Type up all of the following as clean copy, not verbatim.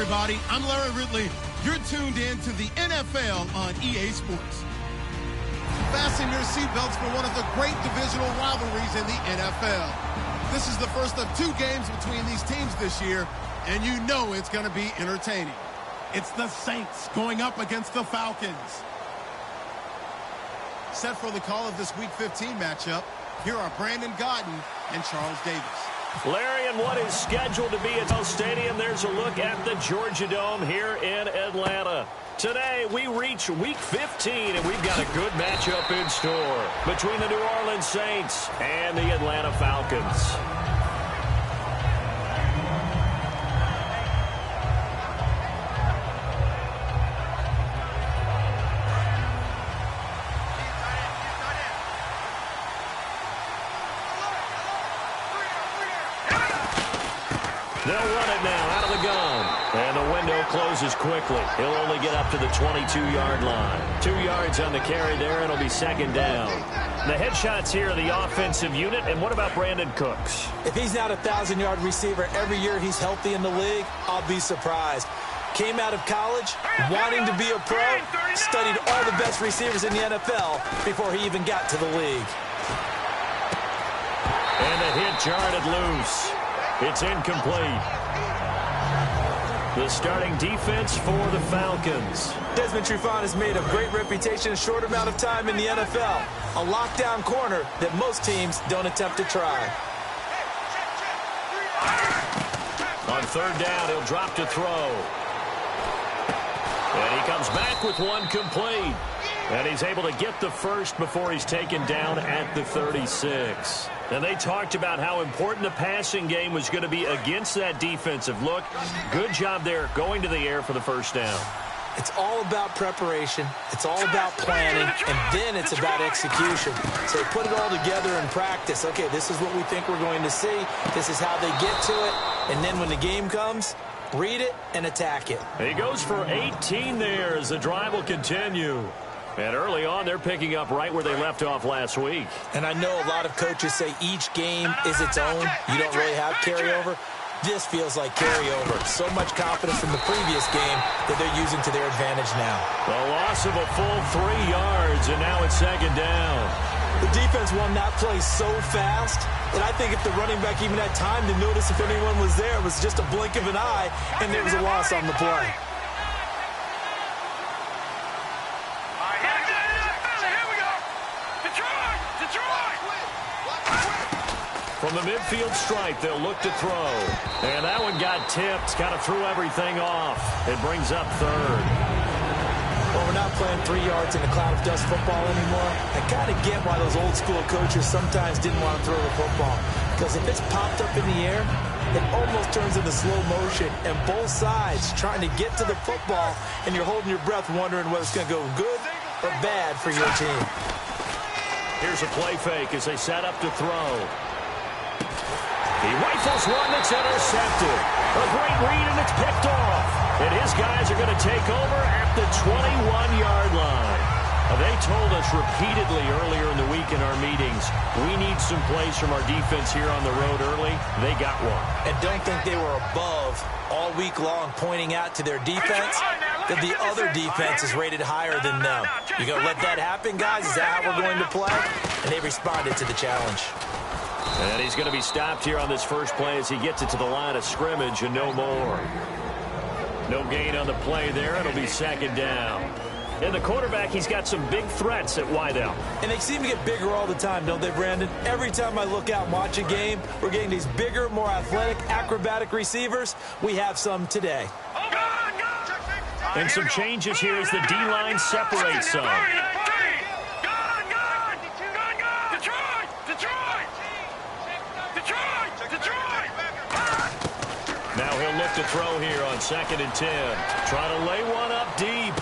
everybody. I'm Larry Ridley. You're tuned in to the NFL on EA Sports. Fasten your seatbelts for one of the great divisional rivalries in the NFL. This is the first of 2 games between these teams this year, and you know it's going to be entertaining. It's the Saints going up against the Falcons. Set for the call of this Week 15 matchup, here are Brandon Gaudin and Charles Davis. Larry, and what is scheduled to be at Dell Stadium, there's a look at the Georgia Dome here in Atlanta. Today, we reach Week 15, and we've got a good matchup in store between the New Orleans Saints and the Atlanta Falcons. They'll run it now out of the gun. And the window closes quickly. He'll only get up to the 22-yard line. 2 yards on the carry there, and it'll be second down. The headshots here are the offensive unit. And what about Brandon Cooks? If he's not a 1,000-yard receiver every year he's healthy in the league, I'll be surprised. Came out of college wanting to be a pro, studied all the best receivers in the NFL before he even got to the league. And the hit jarred it loose. It's incomplete. The starting defense for the Falcons. Desmond Trufant has made a great reputation in a short amount of time in the NFL. A lockdown corner that most teams don't attempt to try. On third down, he'll drop to throw. And he comes back with one complete. And he's able to get the first before he's taken down at the 36. And they talked about how important the passing game was going to be against that defensive look. Good job there going to the air for the first down. It's all about preparation. It's all about planning. And then it's about execution. So put it all together in practice. Okay, this is what we think we're going to see. This is how they get to it. And then when the game comes, read it and attack it. He goes for 18 there as the drive will continue. And early on, they're picking up right where they left off last week. And I know a lot of coaches say each game is its own. You don't really have carryover. This feels like carryover. So much confidence from the previous game that they're using to their advantage now. The loss of a full 3 yards, and now it's second down. The defense won that play so fast that I think if the running back even had time to notice if anyone was there, it was just a blink of an eye, and there was a loss on the play. From the midfield stripe, they'll look to throw. And that one got tipped, kind of threw everything off. It brings up third. Well, we're not playing 3 yards in a cloud of dust football anymore. I kind of get why those old school coaches sometimes didn't want to throw the football. Because if it's popped up in the air, it almost turns into slow motion. And both sides trying to get to the football, and you're holding your breath wondering whether it's going to go good or bad for your team. Here's a play fake as they set up to throw. He rifles one that's intercepted. A great read, and it's picked off. And his guys are going to take over at the 21-yard line. They told us repeatedly earlier in the week in our meetings, we need some plays from our defense here on the road early. They got one. And don't think they were above all week long pointing out to their defense that the other defense is rated higher than them. You going to let that happen, guys? Is that how we're going to play? And they responded to the challenge. And he's going to be stopped here on this first play as he gets it to the line of scrimmage and no more. No gain on the play there. It'll be second down. And the quarterback, he's got some big threats at wideout. And they seem to get bigger all the time, don't they, Brandon? Every time I look out and watch a game, we're getting these bigger, more athletic, acrobatic receivers. We have some today. And some changes here as the D-line separates some. Now he'll look to throw here on 2nd and 10. Trying to lay one up deep.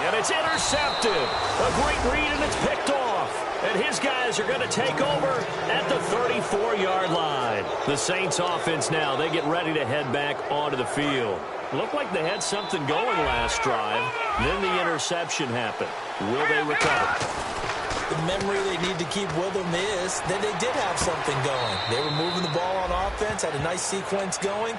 And it's intercepted. A great read, and it's picked off. And his guys are going to take over at the 34-yard line. The Saints offense now, they get ready to head back onto the field. Looked like they had something going last drive. Then the interception happened. Will they recover? The memory they need to keep with them is that they did have something going. They were moving the ball on offense, had a nice sequence going.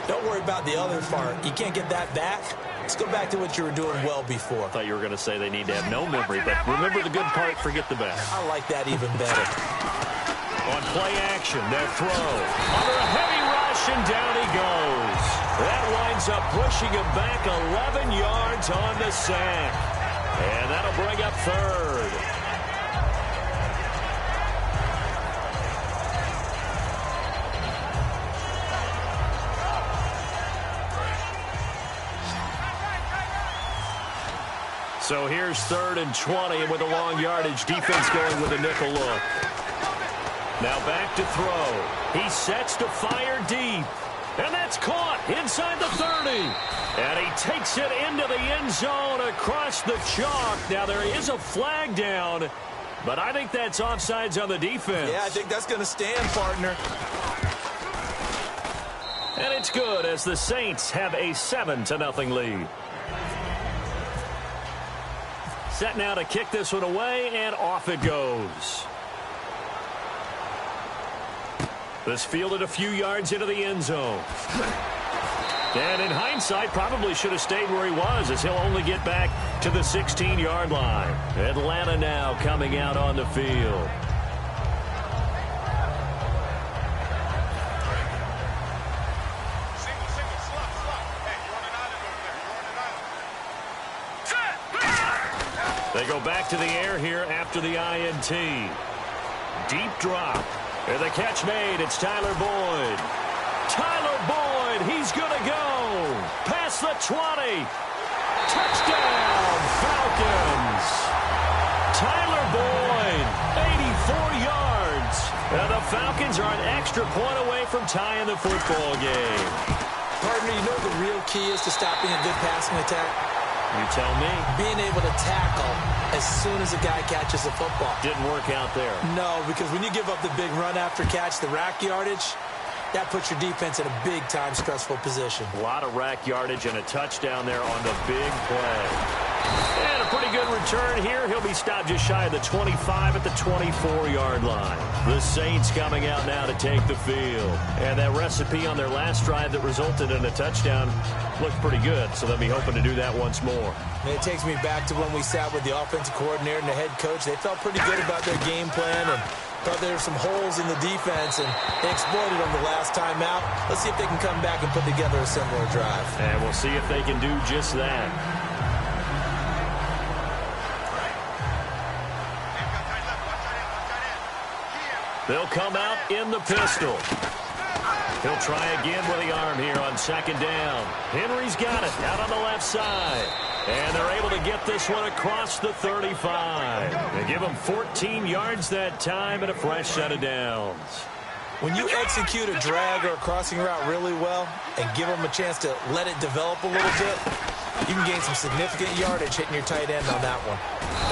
Don't worry about the other part. You can't get that back. Let's go back to what you were doing well before. I thought you were going to say they need to have no memory, but remember the good part, forget the bad. I like that even better. On play action, their throw. Under a heavy rush, and down he goes. That winds up pushing him back 11 yards on the sack. And that'll bring up third. So here's 3rd and 20, and with a long yardage, defense going with a nickel look. Now back to throw. He sets to fire deep. And that's caught inside the 30. And he takes it into the end zone across the chalk. Now there is a flag down, but I think that's offsides on the defense. Yeah, I think that's going to stand, partner. And it's good as the Saints have a 7-0 lead. Set now to kick this one away, and off it goes. This fielded a few yards into the end zone. And in hindsight, probably should have stayed where he was, as he'll only get back to the 16-yard line. Atlanta now coming out on the field. They go back to the air here after the INT. Deep drop. And the catch made. It's Tyler Boyd. Tyler Boyd, he's going to go. Past the 20. Touchdown, Falcons. Tyler Boyd, 84 yards. And the Falcons are an extra point away from tying the football game. Partner, you know what the real key is to stopping a good passing attack? You tell me. Being able to tackle as soon as a guy catches the football. Didn't work out there. No, because when you give up the big run after catch, the rack yardage, that puts your defense in a big-time stressful position. A lot of rack yardage and a touchdown there on the big play. And a pretty good return here. He'll be stopped just shy of the 25 at the 24-yard line. The Saints coming out now to take the field. And that recipe on their last drive that resulted in a touchdown looked pretty good, so they'll be hoping to do that once more. And it takes me back to when we sat with the offensive coordinator and the head coach. They felt pretty good about their game plan and thought there were some holes in the defense, and they exploited them the last time out. Let's see if they can come back and put together a similar drive. And we'll see if they can do just that. They'll come out in the pistol. He'll try again with the arm here on 2nd down. Henry's got it out on the left side. And they're able to get this one across the 35. They give him 14 yards that time and a fresh set of downs. When you execute a drag or a crossing route really well and give them a chance to let it develop a little bit, you can gain some significant yardage hitting your tight end on that one.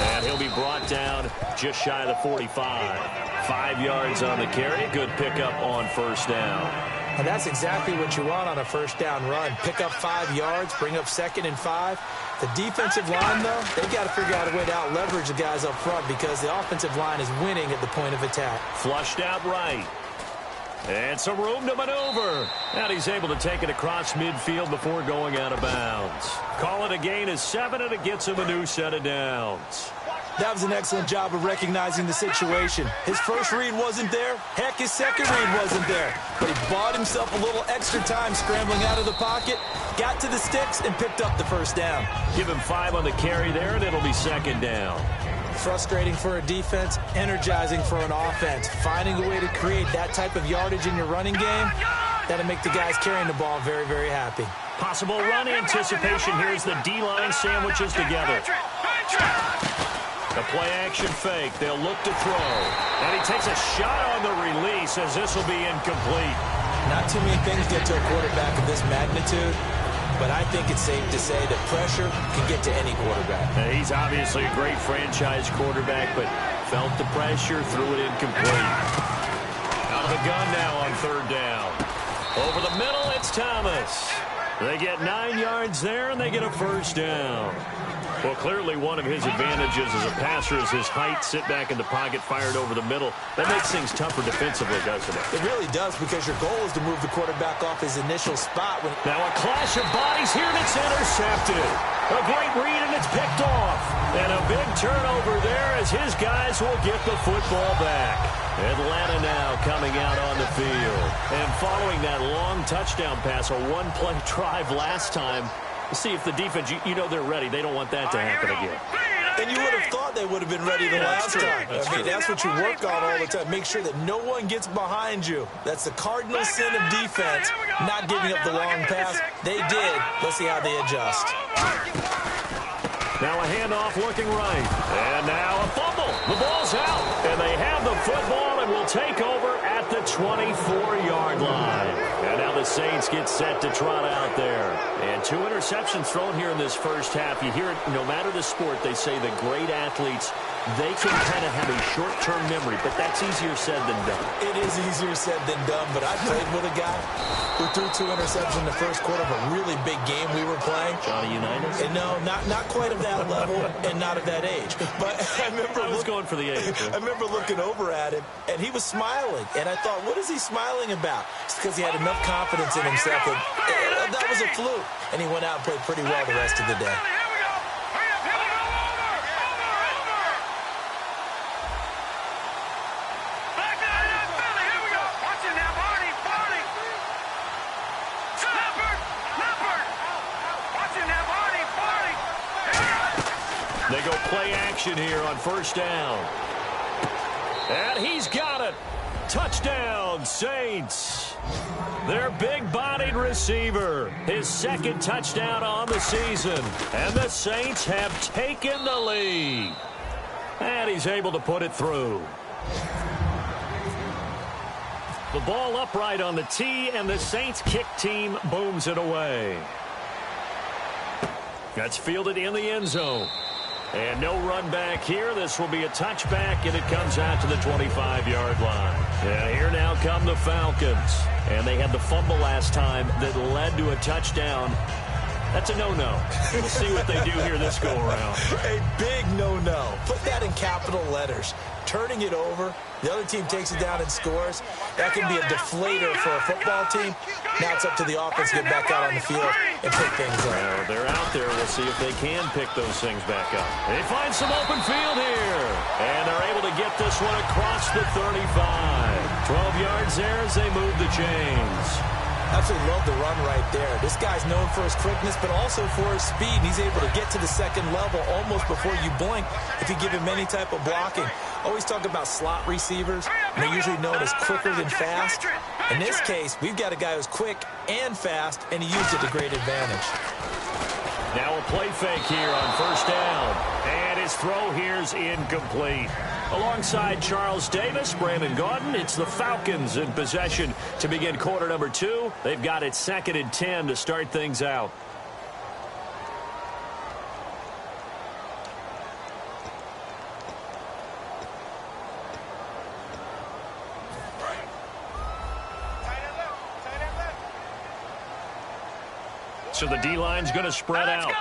And he'll be brought down just shy of the 45. 5 yards on the carry. Good pickup on 1st down. And that's exactly what you want on a 1st down run. Pick up 5 yards, bring up 2nd and 5. The defensive line, though, they've got to figure out a way to out-leverage the guys up front because the offensive line is winning at the point of attack. Flushed out right. And some room to maneuver. And he's able to take it across midfield before going out of bounds. Call it a gain of 7, and it gets him a new set of downs. That was an excellent job of recognizing the situation. His first read wasn't there. Heck, his second read wasn't there. But he bought himself a little extra time scrambling out of the pocket, got to the sticks, and picked up the 1st down. Give him 5 on the carry there, and it'll be 2nd down. Frustrating for a defense, energizing for an offense. Finding a way to create that type of yardage in your running game, that'll make the guys carrying the ball very, very happy. Possible run anticipation. Here's the D-line sandwiches together. The play-action fake. They'll look to throw. And he takes a shot on the release as this will be incomplete. Not too many things get to a quarterback of this magnitude, but I think it's safe to say that pressure can get to any quarterback. Now, he's obviously a great franchise quarterback, but felt the pressure, threw it incomplete. Out of the gun now on 3rd down. Over the middle, it's Thomas. They get 9 yards there, and they get a 1st down. Well, clearly one of his advantages as a passer is his height. Sit back in the pocket, fired over the middle. That makes things tougher defensively, doesn't it? It really does, because your goal is to move the quarterback off his initial spot. Now a clash of bodies here, and it's intercepted. A great read, and it's picked off. And a big turnover there as his guys will get the football back. Atlanta now coming out on the field. And following that long touchdown pass, a one-play drive last time, see if the defense, you know they're ready. They don't want that to happen again. And you would have thought they would have been ready the last time. That's what you work on all the time. Make sure that no one gets behind you. That's the cardinal sin of defense, not giving up the long pass. They did. Let's see how they adjust. Now a handoff looking right. And now a fumble. The ball's out. And they have the football and will take over at the 24-yard line. And now the Saints get set to trot out there. And 2 interceptions thrown here in this first half. You hear it, no matter the sport, they say the great athletes, they can kind of have a short-term memory, but that's easier said than done. It is easier said than done, but I played with a guy who threw 2 interceptions in the first quarter of a really big game we were playing. Johnny Unitas? And no, not quite of that level and not of that age. But I was going for the age. I remember looking over at him, and he was smiling. And I thought, what is he smiling about? It's because he had enough confidence in himself. And that was a fluke. And he went out and played pretty well the rest of the day. They go play action here on first down. And he's got it. Touchdown, Saints. Their big-bodied receiver. His second touchdown on the season. And the Saints have taken the lead. And he's able to put it through. The ball upright on the tee, and the Saints kick team booms it away. That's fielded in the end zone. And no run back here. This will be a touchback, and it comes out to the 25-yard line. And here now come the Falcons. And they had the fumble last time that led to a touchdown. That's a no-no. We'll see what they do here this go-around. A big no-no. Put that in capital letters. Turning it over, the other team takes it down and scores. That can be a deflator for a football team. Now it's up to the offense to get back out on the field and pick things up. Well, they're out there. We'll see if they can pick those things back up. They find some open field here. And they're able to get this one across the 35. 12 yards there as they move the chains. Absolutely love the run right there. This guy's known for his quickness, but also for his speed. He's able to get to the second level almost before you blink if you give him any type of blocking. Always talk about slot receivers, and they're usually known as quicker than fast. In this case, we've got a guy who's quick and fast, and he used it to great advantage. Now a play fake here on first down. And his throw here's incomplete. Alongside Charles Davis, Brandon Gaudin, it's the Falcons in possession to begin quarter number 2. They've got it 2nd and 10 to start things out. So the D-line's going to spread out.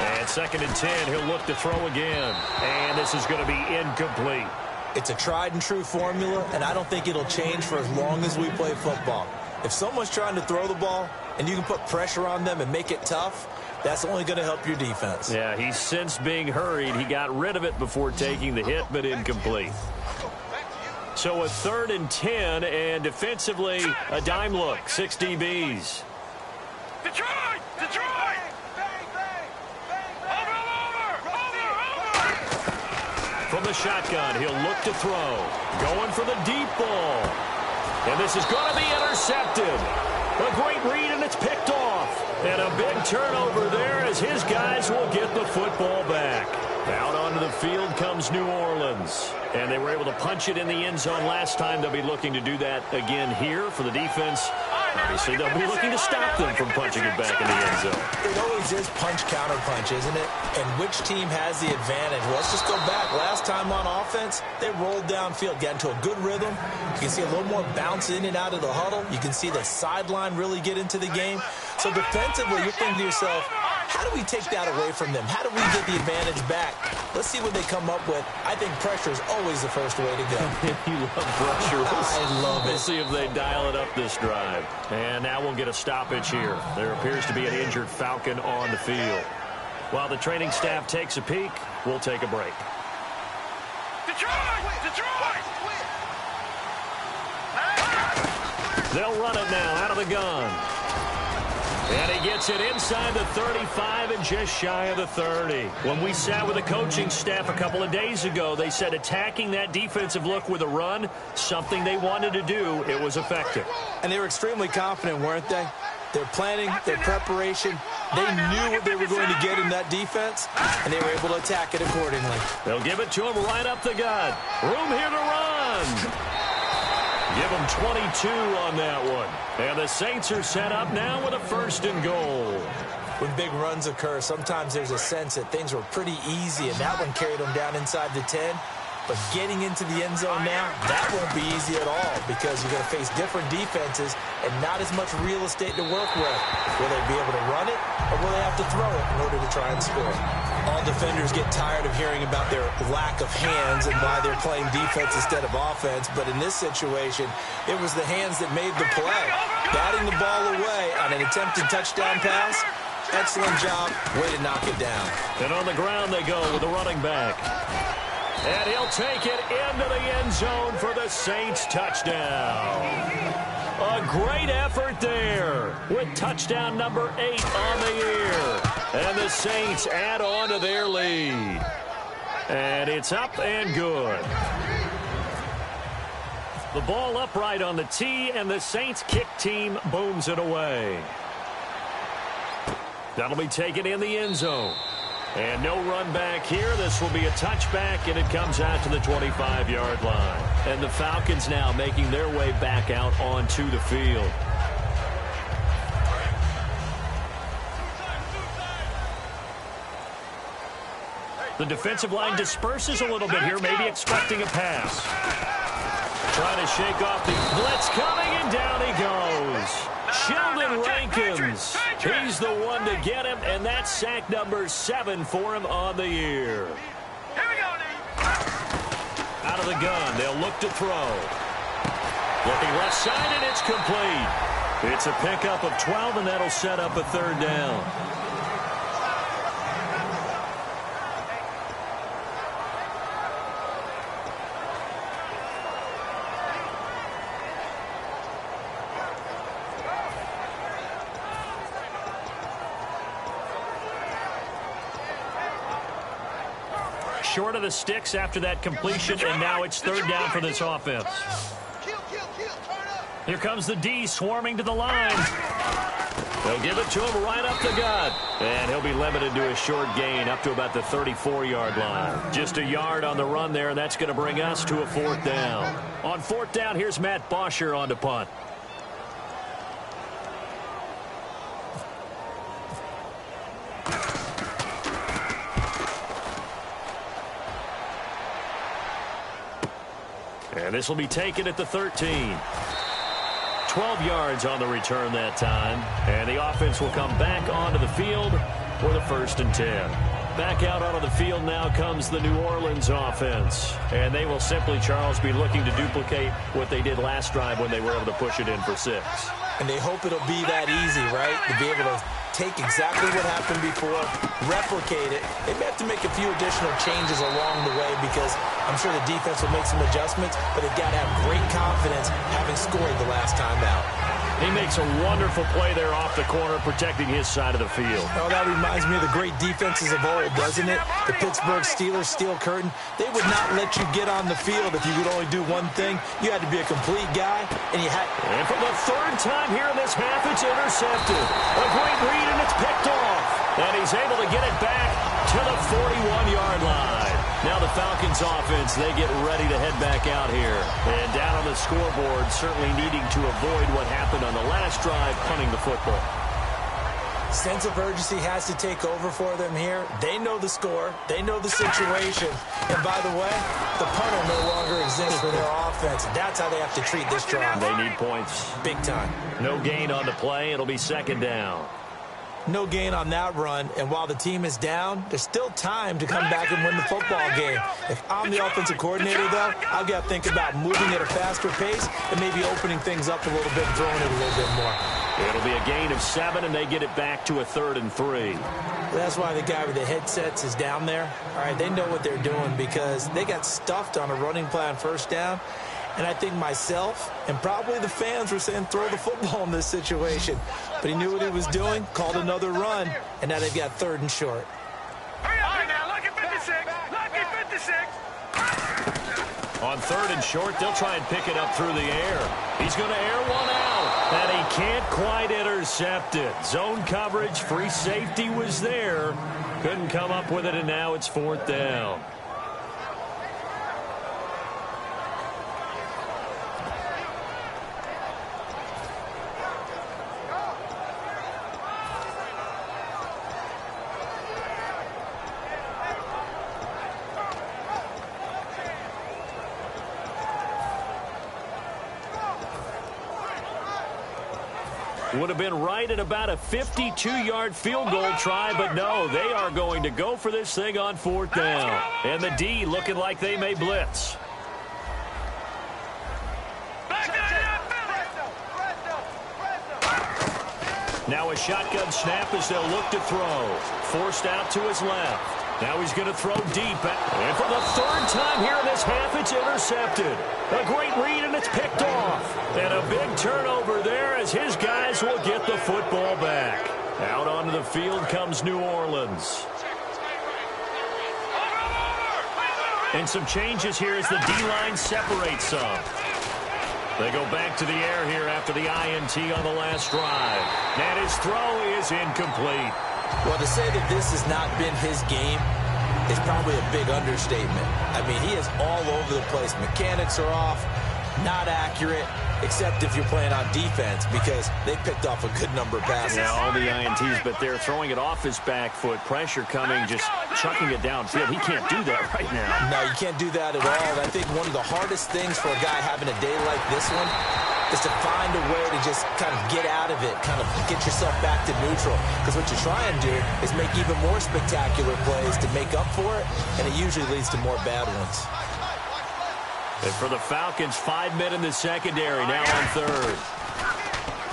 And 2nd and 10, he'll look to throw again. And this is going to be incomplete. It's a tried and true formula, and I don't think it'll change for as long as we play football. If someone's trying to throw the ball and you can put pressure on them and make it tough, that's only going to help your defense. Yeah, he's since being hurried. He got rid of it before taking the hit, but incomplete. So a 3rd and 10, and defensively, a dime look, 6 DBs. Detroit! Detroit! From the shotgun, he'll look to throw. Going for the deep ball. And this is going to be intercepted. A great read, and it's picked off. And a big turnover there as his guys will get the football back. Out onto the field comes New Orleans. And they were able to punch it in the end zone last time. They'll be looking to do that again here for the defense. Obviously, they'll be looking to stop them from punching it back in the end zone. It always always punch-counter-punch, isn't it? And which team has the advantage? Well, let's just go back. Last time on offense, they rolled downfield, got into a good rhythm. You can see a little more bounce in and out of the huddle. You can see the sideline really get into the game. So defensively, you're thinking to yourself, how do we take that away from them? How do we get the advantage back? Let's see what they come up with. I think pressure is always the first way to go. You love pressure. I love it. We'll see if they dial it up this drive. And now we'll get a stoppage here. There appears to be an injured Falcon on the field. While the training staff takes a peek, we'll take a break. Detroit! Detroit! They'll run it now out of the gun. And he gets it inside the 35 and just shy of the 30. When we sat with the coaching staff a couple of days ago, they said attacking that defensive look with a run, something they wanted to do, it was effective. And they were extremely confident, weren't they? Their planning, their preparation, they knew what they were going to get in that defense, and they were able to attack it accordingly. They'll give it to him right up the gut. Room here to run. Give him 22 on that one. And the Saints are set up now with a 1st and goal. When big runs occur, sometimes there's a sense that things were pretty easy, and that one carried them down inside the 10. But getting into the end zone now, that won't be easy at all because you're going to face different defenses and not as much real estate to work with. Will they be able to run it, or will they have to throw it in order to try and score? All defenders get tired of hearing about their lack of hands and why they're playing defense instead of offense. But in this situation, it was the hands that made the play. Batting the ball away on an attempted touchdown pass, excellent job. Way to knock it down. And on the ground they go with the running back. And he'll take it into the end zone for the Saints touchdown. A great effort there with touchdown number 8 on the year. And the Saints add on to their lead. And it's up and good. The ball upright on the tee, and the Saints kick team booms it away. That'll be taken in the end zone. And no run back here. This will be a touchback, and it comes out to the 25-yard line. And the Falcons now making their way back out onto the field. The defensive line disperses a little bit here, maybe expecting a pass. Trying to shake off the blitz coming, and down he goes. Sheldon Rankins, he's the one to get him, and that's sack number 7 for him on the year. Here we go, Nate. Out of the gun, they'll look to throw. Looking left side, and it's complete. It's a pickup of 12, and that'll set up a 3rd down. Short of the sticks after that completion, and now it's 3rd down for this offense. Here comes the D swarming to the line. They'll give it to him right up the gut. And he'll be limited to a short gain up to about the 34-yard line. Just a yard on the run there, and that's going to bring us to a 4th down. On 4th down, here's Matt Bosher on to punt. And this will be taken at the 13. 12 yards on the return that time. And the offense will come back onto the field for the 1st and 10. Back out onto the field now comes the New Orleans offense. And they will simply, Charles, be looking to duplicate what they did last drive when they were able to push it in for 6. And they hope it'll be that easy, right? To be able to take exactly what happened before, replicate it. They may have to make a few additional changes along the way because I'm sure the defense will make some adjustments, but they've got to have great confidence having scored the last time out. He makes a wonderful play there off the corner, protecting his side of the field. Oh, that reminds me of the great defenses of old, doesn't it? The Pittsburgh Steelers, steel curtain. They would not let you get on the field if you could only do one thing. You had to be a complete guy, and you had... And for the 3rd time here in this half, it's intercepted. A great read, and it's picked off. And he's able to get it back to the 41-yard line. Now the Falcons offense, they get ready to head back out here. And down on the scoreboard, certainly needing to avoid what happened on the last drive, punting the football. Sense of urgency has to take over for them here. They know the score. They know the situation. And by the way, the punter no longer exists for their offense. That's how they have to treat this drive. They need points. Big time. No gain on the play. It'll be second down. No gain on that run, and while the team is down, there's still time to come back and win the football game. If I'm the offensive coordinator, though, I've got to think about moving at a faster pace and maybe opening things up a little bit and throwing it a little bit more. It'll be a gain of 7, and they get it back to a 3rd and 3. That's why the guy with the headsets is down there. All right, they know what they're doing because they got stuffed on a running play on first down. And I think myself and probably the fans were saying throw the football in this situation. But he knew what he was doing, called another run, and now they've got 3rd and short. Hurry up now, lucky 56, lucky 56. On 3rd and short, they'll try and pick it up through the air. He's going to air one out, and he can't quite intercept it. Zone coverage, free safety was there. Couldn't come up with it, and now it's 4th down. Would have been right at about a 52-yard field goal try, but no, they are going to go for this thing on 4th down. And the D looking like they may blitz. Now a shotgun snap as they'll look to throw. Forced out to his left. Now he's going to throw deep. And for the 3rd time here in this half, it's intercepted. A great read, and it's picked off. And a big turnover there as his guys will get the football back. Out onto the field comes New Orleans. And some changes here as the D-line separates some. They go back to the air here after the INT on the last drive. And his throw is incomplete. Well, to say that this has not been his game is probably a big understatement. I mean, he is all over the place. Mechanics are off, not accurate, except if you're playing on defense because they picked off a good number of passes. Yeah, all the INTs, but they're throwing it off his back foot. Pressure coming, just chucking it downfield. He can't do that right now. No, you can't do that at all. I think one of the hardest things for a guy having a day like this one is to find a way to just kind of get out of it, kind of get yourself back to neutral. Because what you try and do is make even more spectacular plays to make up for it, and it usually leads to more bad ones. And for the Falcons, 5 men in the secondary, now on 3rd.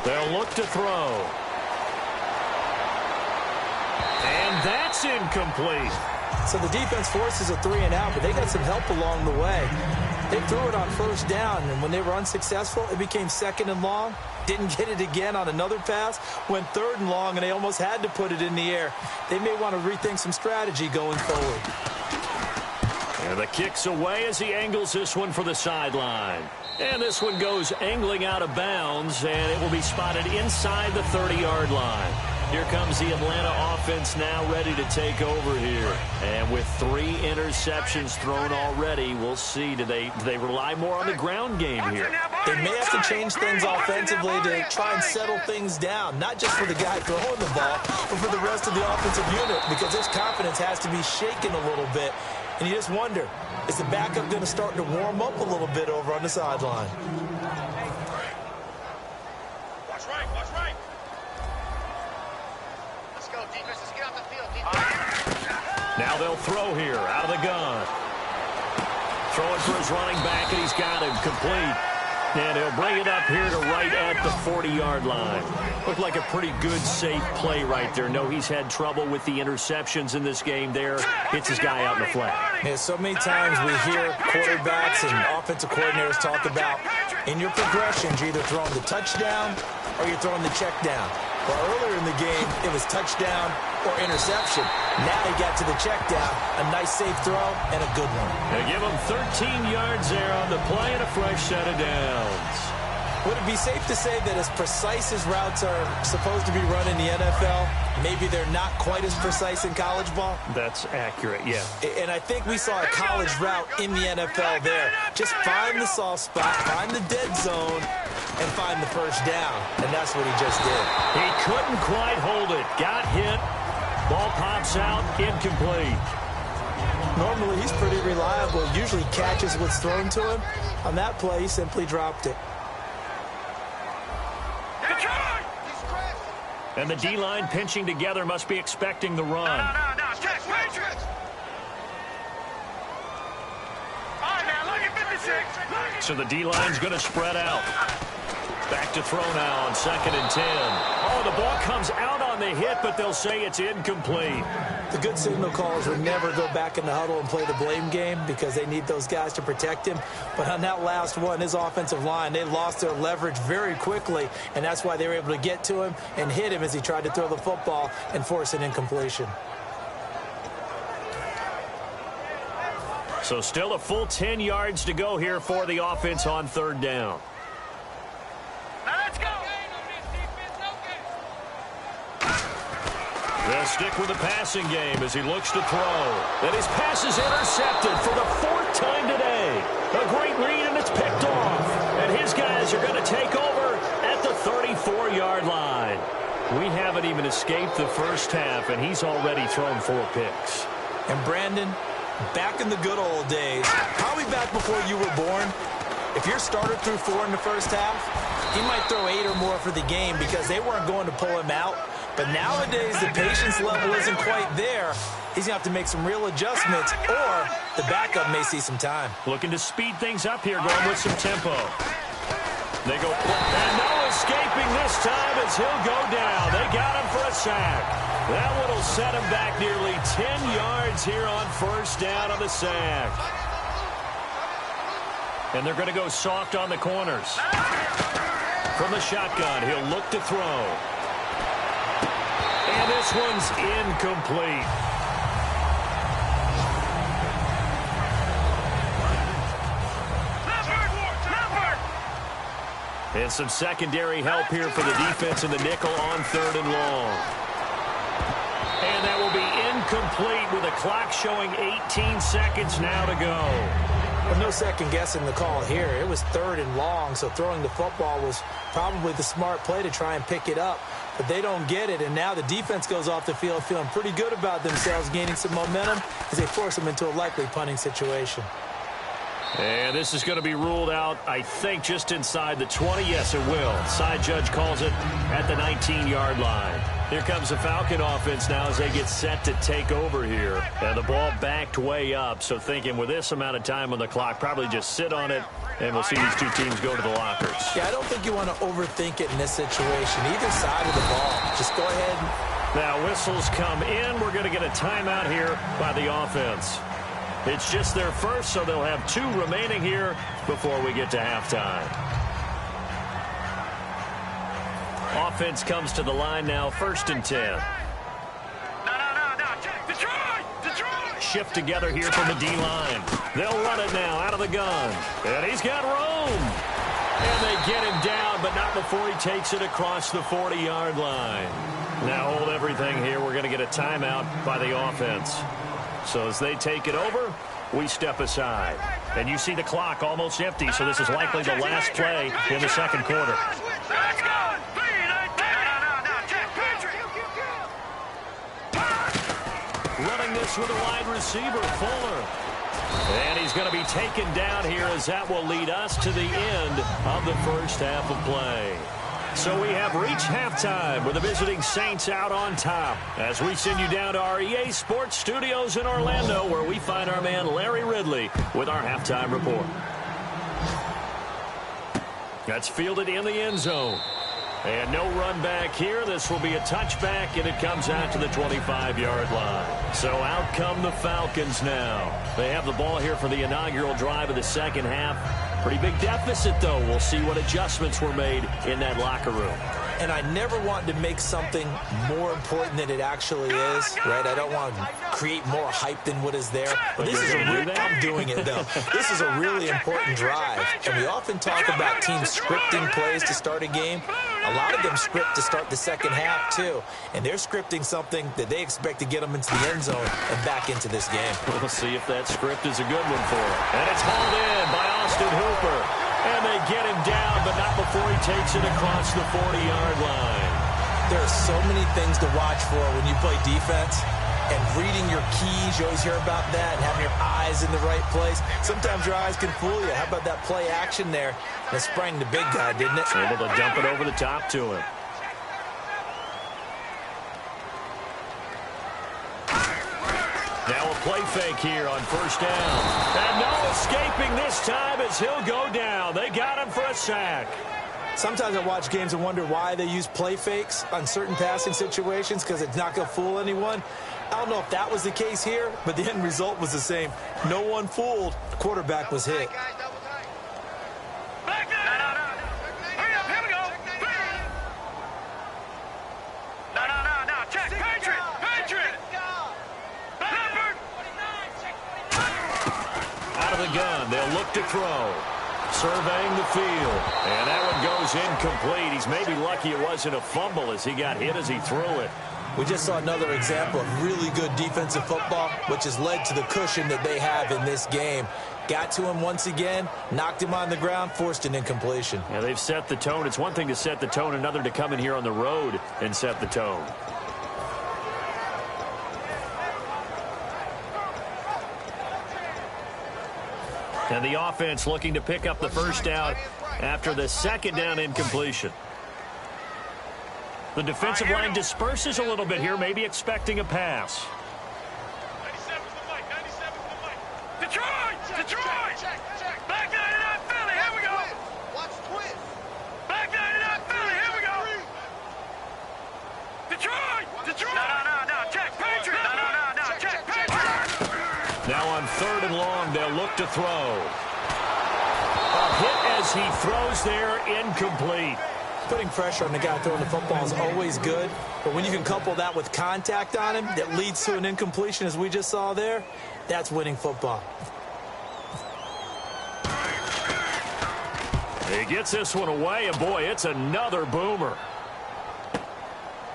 They'll look to throw. And that's incomplete. So the defense forces a 3 and out, but they got some help along the way. They threw it on first down, and when they were unsuccessful, it became 2nd and long. Didn't get it again on another pass. Went 3rd and long, and they almost had to put it in the air. They may want to rethink some strategy going forward. And the kick's away as he angles this one for the sideline. And this one goes angling out of bounds, and it will be spotted inside the 30-yard line. Here comes the Atlanta offense now ready to take over here. And with 3 interceptions thrown already, we'll see. Do they rely more on the ground game here? They may have to change things offensively to try and settle things down, not just for the guy throwing the ball, but for the rest of the offensive unit, because his confidence has to be shaken a little bit. And you just wonder, is the backup going to start to warm up a little bit over on the sideline? Watch right, watch right. Let's go, defense. Let's get off the field, defense. Now they'll throw here out of the gun. Throwing for his running back, and he's got him complete. And he'll bring it up here to right at the 40-yard line. Looked like a pretty good, safe play right there. No, he's had trouble with the interceptions in this game there. Hits his guy out in the flat. Yeah, so many times we hear quarterbacks and offensive coordinators talk about in your progressions, you're either throwing the touchdown or you're throwing the check down. Well, earlier in the game, it was touchdown or interception. Now he got to the check down, a nice safe throw, and a good one. They give him 13 yards there on the play and a fresh set of downs. Would it be safe to say that as precise as routes are supposed to be run in the NFL, maybe they're not quite as precise in college ball? That's accurate, yeah. And I think we saw a college route in the NFL there. Just find the soft spot, find the dead zone, and find the first down, and that's what he just did. He couldn't quite hold it. Got hit. Ball pops out, incomplete. Normally, he's pretty reliable. Usually catches what's thrown to him. On that play, he simply dropped it. And the D-line pinching together must be expecting the run. No. Check, Patriots. All right, now, look at 56. So the D-line's going to spread out. Back to throw now on 2nd and 10. Oh, the ball comes out on the hit, but they'll say it's incomplete. The good signal callers would never go back in the huddle and play the blame game because they need those guys to protect him. But on that last one, his offensive line, they lost their leverage very quickly, and that's why they were able to get to him and hit him as he tried to throw the football and force an incompletion. So still a full 10 yards to go here for the offense on 3rd down. They'll stick with the passing game as he looks to throw. And his pass is intercepted for the 4th time today. A great read, and it's picked off. And his guys are going to take over at the 34-yard line. We haven't even escaped the first half, and he's already thrown 4 picks. And Brandon, back in the good old days, probably back before you were born, if your starter threw 4 in the first half, he might throw 8 or more for the game because they weren't going to pull him out. But nowadays, the patience level isn't quite there. He's going to have to make some real adjustments, or the backup may see some time. Looking to speed things up here, going with some tempo. They go, and no escaping this time as he'll go down. They got him for a sack. That one will set him back nearly 10 yards here on 1st down on the sack. And they're going to go soft on the corners. From the shotgun, he'll look to throw. And this one's incomplete. And some secondary help here for the defense in the nickel on 3rd and long. And that will be incomplete with the clock showing 18 seconds now to go. Well, no second guessing the call here. It was 3rd and long, so throwing the football was probably the smart play to try and pick it up. But they don't get it, and now the defense goes off the field feeling pretty good about themselves, gaining some momentum as they force them into a likely punting situation. And this is going to be ruled out, I think, just inside the 20. Yes, it will. Side judge calls it at the 19-yard line. Here comes the Falcon offense now as they get set to take over here. And the ball backed way up, so thinking with this amount of time on the clock, probably just sit on it, and we'll see these two teams go to the lockers. Yeah, I don't think you want to overthink it in this situation. Either side of the ball, just go ahead. Now whistles come in. We're going to get a timeout here by the offense. It's just their first, so they'll have 2 remaining here before we get to halftime. Offense comes to the line now, 1st and 10. No. Detroit! Shift together here from the D-line. They'll run it now out of the gun. And he's got room. And they get him down, but not before he takes it across the 40-yard line. Now hold everything here. We're going to get a timeout by the offense. So as they take it over, we step aside. And you see the clock almost empty, so this is likely the last play in the 2nd quarter. Running this with a wide receiver, Fuller. And he's going to be taken down here as that will lead us to the end of the first half of play. So we have reached halftime with the visiting Saints out on top as we send you down to our EA Sports Studios in Orlando where we find our man Larry Ridley with our halftime report. That's fielded in the end zone. And no run back here. This will be a touchback, and it comes out to the 25-yard line. So out come the Falcons now. They have the ball here for the inaugural drive of the second half. Pretty big deficit, though. We'll see what adjustments were made in that locker room. And I never want to make something more important than it actually is, right? I don't want to create more hype than what is there. But this is I'm doing it, though. This is a really important drive. And we often talk about teams scripting plays to start a game. A lot of them script to start the second half, too. And they're scripting something that they expect to get them into the end zone and back into this game. We'll see if that script is a good one for them. And it's hauled in by Austin Hooper. And they get him down, but not before he takes it across the 40-yard line. There are so many things to watch for when you play defense. And reading your keys, you always hear about that, and having your eyes in the right place. Sometimes your eyes can fool you. How about that play action there? And it sprang the big guy, didn't it? Able to dump it over the top to him. Now a play fake here on first down. And no escaping this time as he'll go down. They got him for a sack. Sometimes I watch games and wonder why they use play fakes on certain passing situations, because it's not going to fool anyone. I don't know if that was the case here, but the end result was the same. No one fooled. The quarterback was hit. Out of the gun, they'll look to throw. Surveying the field, and that one goes incomplete. He's maybe lucky it wasn't a fumble as he got hit as he threw it. We just saw another example of really good defensive football, which has led to the cushion that they have in this game. Got to him once again, knocked him on the ground, forced an incompletion. Yeah, they've set the tone. It's one thing to set the tone, another to come in here on the road and set the tone. And the offense looking to pick up the first down after the second down incompletion. The defensive line disperses a little bit here, maybe expecting a pass. 97 to the mic, 97 to the mic. Detroit! Detroit! Check. Back 99 Philly, here we go! Watch twist. Back 99 Philly, here we go! Detroit! Detroit! No, check, Patriot! No, check, Patriot! Now on third and long, they'll look to throw. A hit as he throws there, incomplete. Putting pressure on the guy throwing the football is always good, but when you can couple that with contact on him that leads to an incompletion, as we just saw there, that's winning football. He gets this one away, and boy, it's another boomer.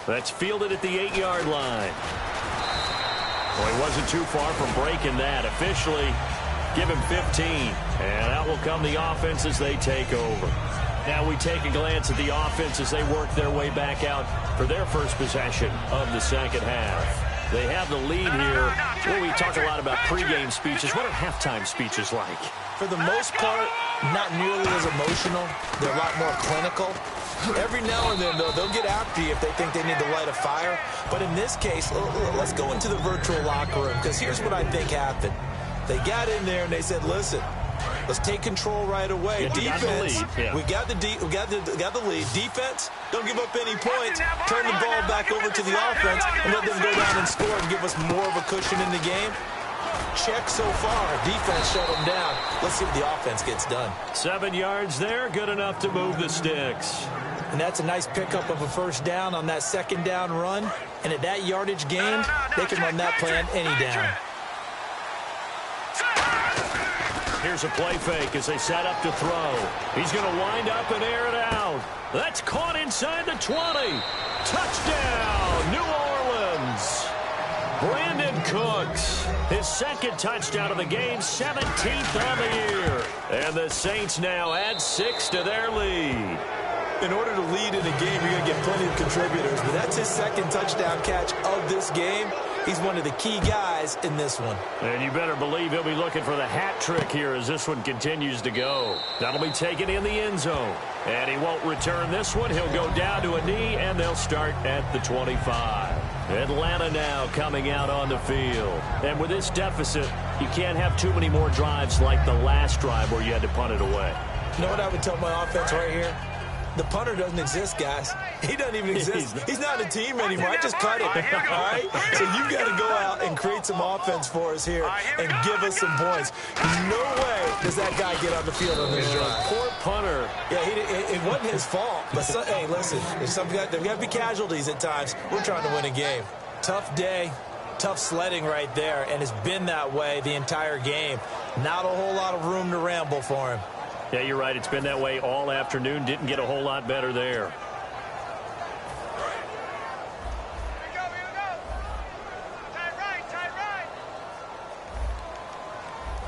That's fielded at the 8-yard line. Well, he wasn't too far from breaking that. Officially, give him 15. And out will come the offense as they take over. Now we take a glance at the offense as they work their way back out for their first possession of the second half. They have the lead here. Well, we talk a lot about pregame speeches. What are halftime speeches like? For the most part, not nearly as emotional. They're a lot more clinical. Every now and then, though, they'll get after you if they think they need to light a fire. But in this case, let's go into the virtual locker room, because here's what I think happened. They got in there and they said, listen, let's take control right away. Yeah, defense, we got the lead. Defense, don't give up any points. Turn the ball back over to the offense and let them go down and score and give us more of a cushion in the game. Check so far. Defense shut them down. Let's see what the offense gets done. 7 yards there, good enough to move the sticks. And that's a nice pickup of a first down on that second down run. And at that yardage gained, they can run that play on any down. Here's a play fake as they set up to throw. He's going to wind up and air it out. That's caught inside the 20. Touchdown, New Orleans. Brandon Cooks, his second touchdown of the game, 17th on the year. And the Saints now add 6 to their lead. In order to lead in a game, you're going to get plenty of contributors, but that's his second touchdown catch of this game. He's one of the key guys in this one. And you better believe he'll be looking for the hat trick here as this one continues to go. That'll be taken in the end zone. And he won't return this one. He'll go down to a knee, and they'll start at the 25. Atlanta now coming out on the field. And with this deficit, you can't have too many more drives like the last drive where you had to punt it away. You know what I would tell my offense right here? The punter doesn't exist, guys. He doesn't even exist. He's not a team anymore. I just cut it, all right? So you've got to go out and create some offense for us here and give us some points. No way does that guy get on the field on this drive. Poor punter. Yeah, it wasn't his fault. But, hey, listen, there's got to be casualties at times. We're trying to win a game. Tough day. Tough sledding right there, and it's been that way the entire game. Not a whole lot of room to ramble for him. Yeah, you're right. It's been that way all afternoon. Didn't get a whole lot better there.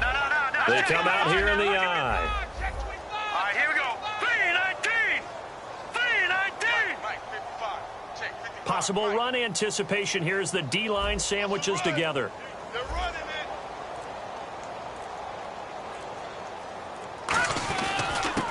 No. They come out here in the eye. Possible run anticipation here as the D-line sandwiches together. They're running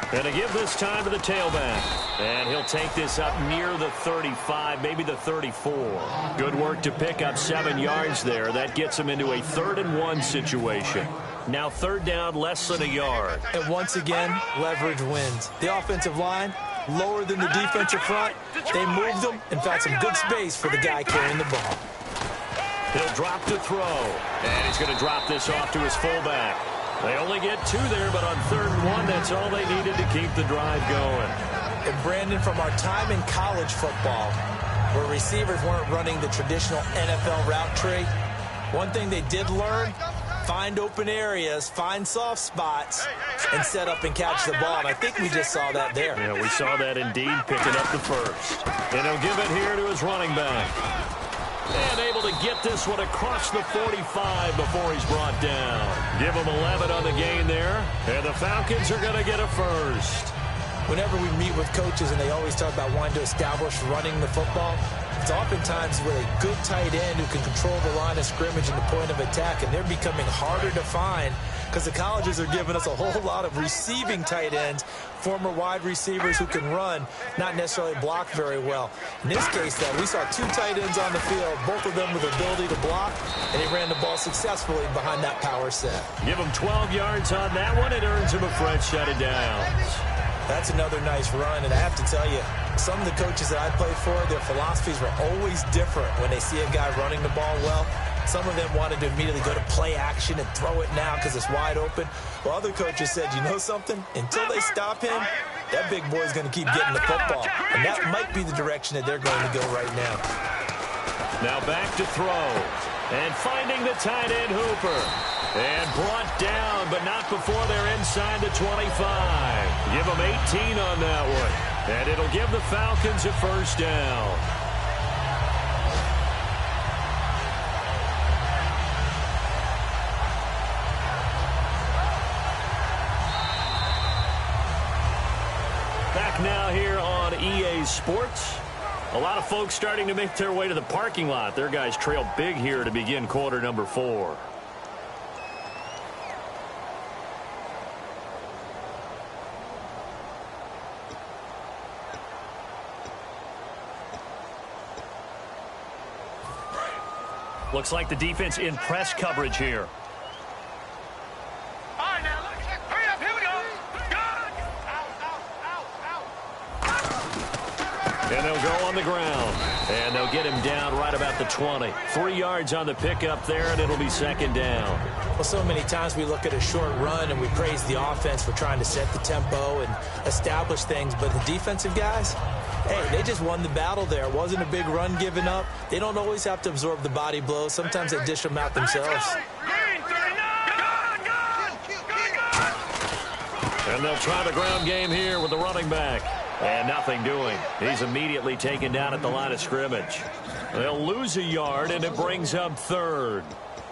it. And to give this time to the tailback. And he'll take this up near the 35, maybe the 34. Good work to pick up 7 yards there. That gets him into a 3rd-and-1 situation. Now 3rd down, less than a yard. And once again, leverage wins. The offensive line, lower than the defensive front. They moved them and found some good space for the guy carrying the ball. He'll drop to throw. And he's going to drop this off to his fullback. They only get 2 there, but on 3rd and 1, that's all they needed to keep the drive going. And Brandon, from our time in college football, where receivers weren't running the traditional NFL route tree, one thing they did learn, find open areas, find soft spots, and set up and catch the ball. And I think we just saw that there. Yeah, we saw that indeed, picking up the first. And he'll give it here to his running back. And able to get this one across the 45 before he's brought down. Give him 11 on the gain there. And the Falcons are going to get a first. Whenever we meet with coaches and they always talk about wanting to establish running the football, it's oftentimes with a good tight end who can control the line of scrimmage and the point of attack, and they're becoming harder to find because the colleges are giving us a whole lot of receiving tight ends, former wide receivers who can run, not necessarily block very well. In this case, though, we saw 2 tight ends on the field, both of them with the ability to block, and he ran the ball successfully behind that power set. Give him 12 yards on that one. It earns him a fresh set of downs. That's another nice run, and I have to tell you, some of the coaches that I played for, their philosophies were always different when they see a guy running the ball well. Some of them wanted to immediately go to play action and throw it now because it's wide open. While other coaches said, you know something? Until they stop him, that big boy's going to keep getting the football. And that might be the direction that they're going to go right now. Now back to throw. And finding the tight end Hooper. And brought down, but not before they're inside the 25. Give them 18 on that one. And it'll give the Falcons a first down. Back now here on EA Sports. A lot of folks starting to make their way to the parking lot. Their guys trail big here to begin quarter number 4. Looks like the defense in press coverage here. All right, now, look. Hurry up. Here we go. Out. And they'll go on the ground. And they'll get him down right about the 20. 3 yards on the pickup there, and it'll be 2nd down. Well, so many times we look at a short run and we praise the offense for trying to set the tempo and establish things, but the defensive guys, hey, they just won the battle there. It wasn't a big run given up. They don't always have to absorb the body blows. Sometimes they dish them out themselves. And they'll try the ground game here with the running back. And nothing doing. He's immediately taken down at the line of scrimmage. They'll lose a yard, and it brings up 3rd.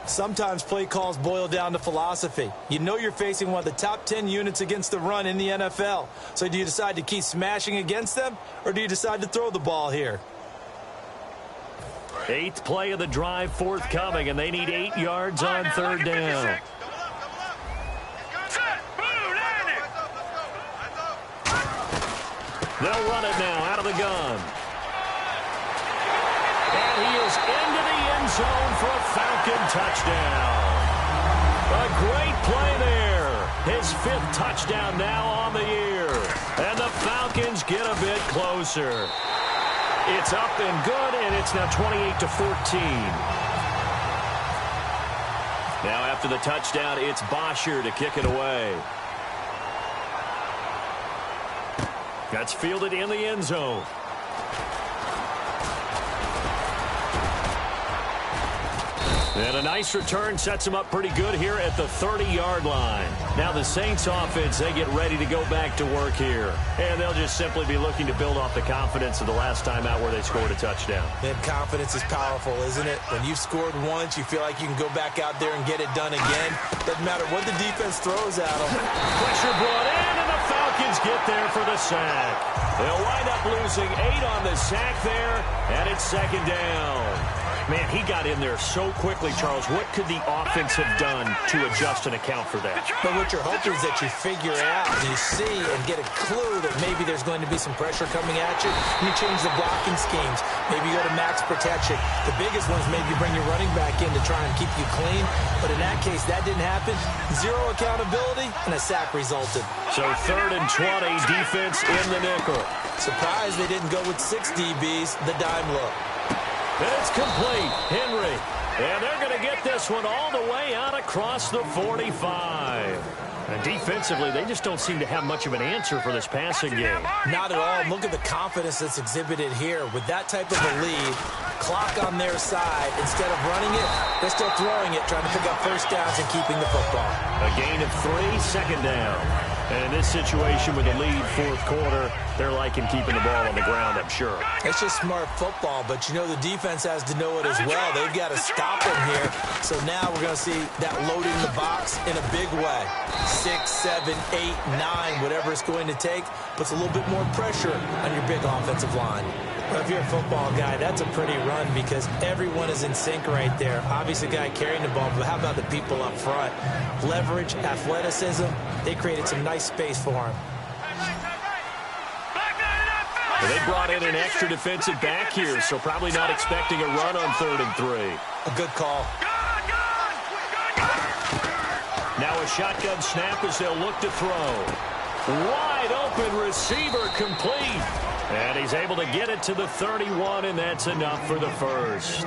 Sometimes play calls boil down to philosophy. You know you're facing one of the top 10 units against the run in the NFL. So do you decide to keep smashing against them, or do you decide to throw the ball here? 8th play of the drive forthcoming, and they need 8 yards on 3rd down. They'll run it now out of the gun. And he is into the end zone for a Falcon touchdown. A great play there. His 5th touchdown now on the year. And the Falcons get a bit closer. It's up and good, and it's now 28-14. Now after the touchdown, it's Bosher to kick it away. That's fielded in the end zone. And a nice return sets him up pretty good here at the 30-yard line. Now the Saints offense, they get ready to go back to work here. And they'll just simply be looking to build off the confidence of the last time out where they scored a touchdown. And confidence is powerful, isn't it? When you've scored once, you feel like you can go back out there and get it done again. Doesn't matter what the defense throws at them. Pressure brought in, and the Falcons Falcons get there for the sack. They'll wind up losing 8 on the sack there, and it's second down. Man, he got in there so quickly, Charles. What could the offense have done to adjust and account for that? But what you're hoping is that you figure out, you see, and get a clue that maybe there's going to be some pressure coming at you, and you change the blocking schemes. Maybe you go to max protection. The biggest one is maybe you bring your running back in to try and keep you clean. But in that case, that didn't happen. 0 accountability, and a sack resulted. So 3rd and 20, defense in the nickel. Surprised they didn't go with 6 DBs, the dime look. And it's complete. Henry. And they're going to get this one all the way out across the 45. And defensively, they just don't seem to have much of an answer for this passing game. Not at all. Look at the confidence that's exhibited here. With that type of a lead, clock on their side, instead of running it, they're still throwing it, trying to pick up first downs and keeping the football. A gain of 3, second down. And in this situation with the lead 4th quarter, they're liking keeping the ball on the ground, I'm sure. It's just smart football, but you know the defense has to know it as well. They've got to stop them here. So now we're going to see that loading the box in a big way. 6, 7, 8, 9, whatever it's going to take, puts a little bit more pressure on your big offensive line. Well, if you're a football guy, that's a pretty run because everyone is in sync right there. Obviously, the guy carrying the ball, but how about the people up front? Leverage, athleticism, they created some nice space for him. Well, they brought in an extra defensive back here, so probably not expecting a run on 3rd and 3. A good call. Now a shotgun snap as they'll look to throw. Wide open receiver complete. And he's able to get it to the 31, and that's enough for the first.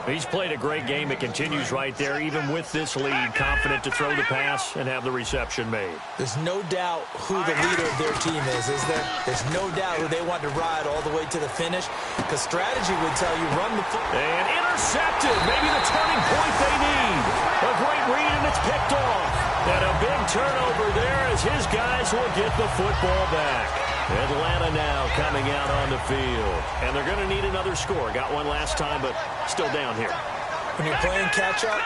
He's played a great game. It continues right there, even with this lead, confident to throw the pass and have the reception made. There's no doubt who the leader of their team is there? There's no doubt who they want to ride all the way to the finish, because strategy would tell you run the football. And intercepted, maybe the turning point they need. A great read, and it's picked off. And a big turnover there as his guys will get the football back. Atlanta now coming out on the field. And they're going to need another score. Got one last time, but still down here. When you're playing catch-up,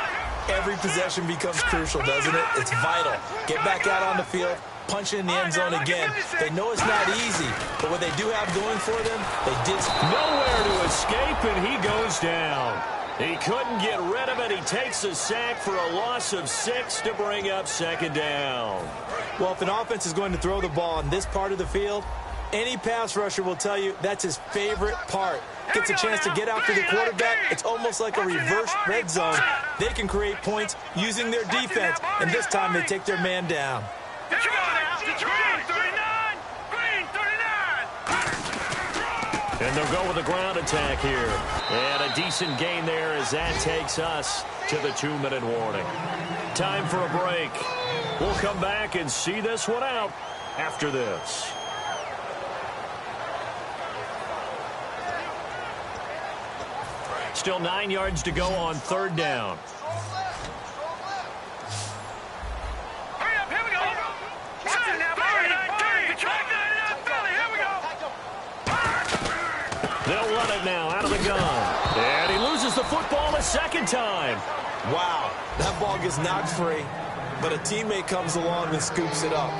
every possession becomes crucial, doesn't it? It's vital. Get back out on the field, punch it in the end zone again. They know it's not easy, but what they do have going for them, they did. Nowhere to escape, and he goes down. He couldn't get rid of it. He takes a sack for a loss of 6 to bring up second down. Well, if an offense is going to throw the ball in this part of the field, any pass rusher will tell you that's his favorite part. Gets a chance to get after the quarterback. It's almost like a reverse red zone. They can create points using their defense, and this time they take their man down. And they'll go with a ground attack here. And a decent gain there as that takes us to the 2-minute warning. Time for a break. We'll come back and see this one out after this. Still 9 yards to go on 3rd down. They'll run it now out of the gun. And he loses the football a second time. Wow, that ball gets knocked free, but a teammate comes along and scoops it up.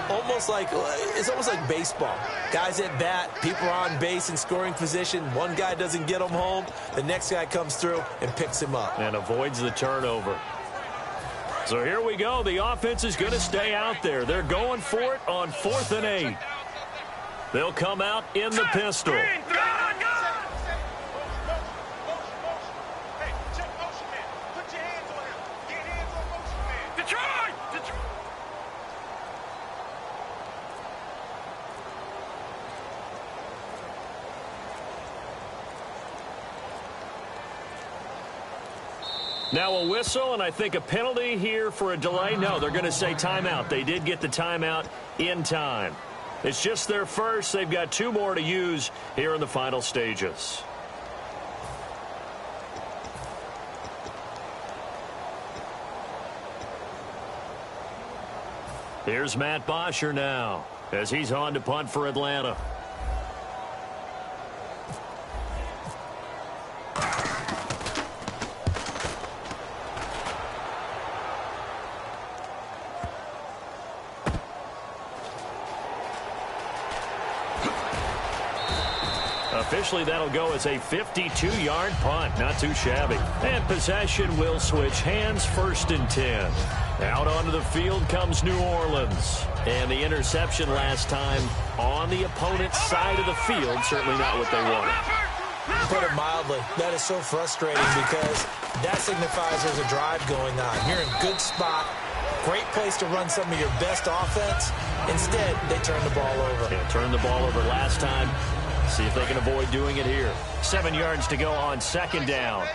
It's almost like baseball. Guys at bat, people are on base in scoring position. One guy doesn't get him home. The next guy comes through and picks him up. And avoids the turnover. So here we go. The offense is going to stay out there. They're going for it on 4th and 8. They'll come out in the pistol. Now a whistle, and I think a penalty here for a delay. No, they're going to say timeout. They did get the timeout in time. It's just their first. They've got 2 more to use here in the final stages. Here's Matt Bosher now as he's on to punt for Atlanta. Officially, that'll go as a 52-yard punt. Not too shabby. And possession will switch hands, 1st and 10. Out onto the field comes New Orleans. And the interception last time on the opponent's side of the field, certainly not what they wanted. Put it mildly, that is so frustrating because that signifies there's a drive going on. You're in a good spot, great place to run some of your best offense. Instead, they turn the ball over. Yeah, turned the ball over last time. See if they can avoid doing it here. 7 yards to go on 2nd down.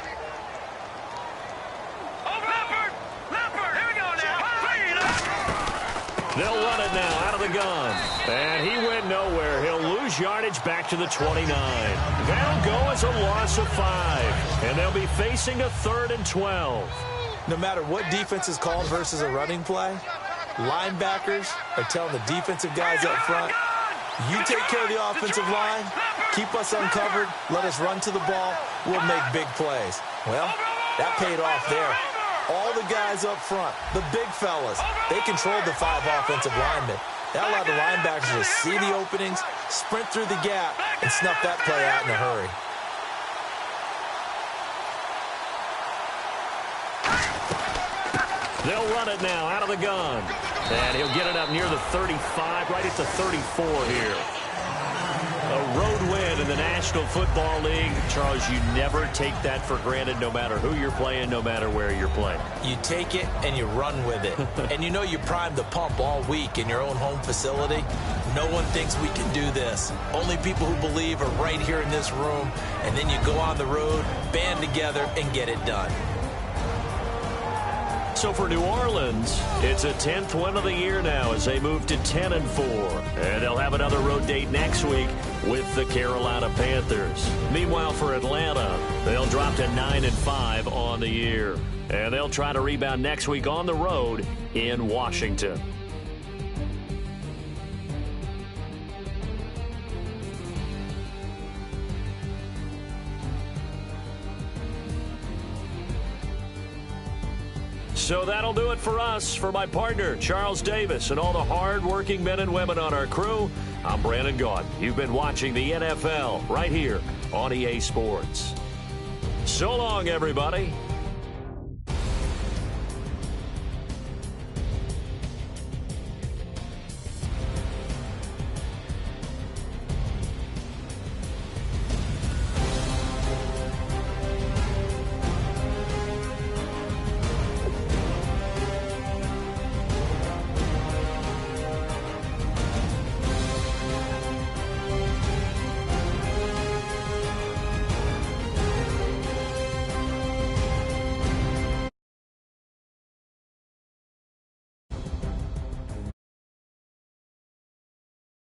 They'll run it now out of the gun. And he went nowhere. He'll lose yardage back to the 29. That'll go as a loss of 5. And they'll be facing a 3rd and 12. No matter what defense is called versus a running play, linebackers are telling the defensive guys up front, you take care of the offensive line, keep us uncovered, let us run to the ball, we'll make big plays. Well, that paid off there. All the guys up front, the big fellas, they controlled the 5 offensive linemen. That allowed the linebackers to see the openings, sprint through the gap, and snuff that play out in a hurry. They'll run it now out of the gun. And he'll get it up near the 35, right at the 34 here. A road win in the National Football League. Charles, you never take that for granted no matter who you're playing, no matter where you're playing. You take it and you run with it. And you know you primed the pump all week in your own home facility. No one thinks we can do this. Only people who believe are right here in this room. And then you go on the road, band together, and get it done. So for New Orleans, it's a 10th win of the year now as they move to 10-4. And they'll have another road date next week with the Carolina Panthers. Meanwhile, for Atlanta, they'll drop to 9-5 on the year. And they'll try to rebound next week on the road in Washington. So that'll do it for us. For my partner, Charles Davis, and all the hard-working men and women on our crew, I'm Brandon Gaudin. You've been watching the NFL right here on EA Sports. So long, everybody.